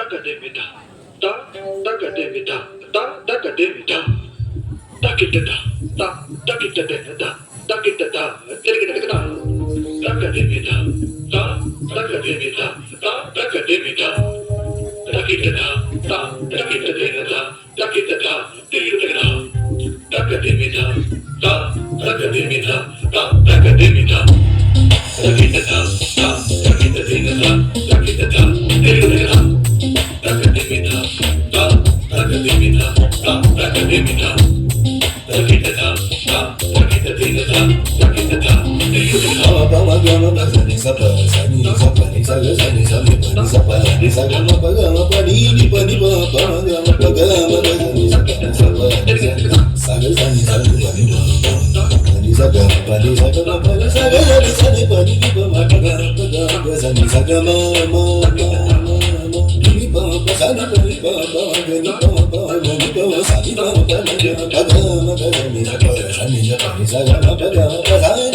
Takademida, ta, takademida, ta, takademida, takidada, ta, takidada, takidada, tikidada, takademida, ta, takademida, ta, takademida, takidada, ta, takidada, takidada, tikidada, takademida, ta, takademida, ta, takademida, takidada, ta, takidada, takidada, tikidada. Takademida, ta, takademida, ta, takademida, takidada, ta, takidada, takidada, tikidada. Gama gama gama ni sapa sani sapa ni saga sani sami ni sapa ni saga ma pa gama pa ni pa gama pa gama ni sapa ni sapa ni saga sani sani ni saga pa ni saga ma pa saga sani pa ni ma pa gama sani saga ma ni pa pa sani pa ni pa ni pa sani pa ni sapa sani ni saga ma pa gama sani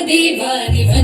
देवादिव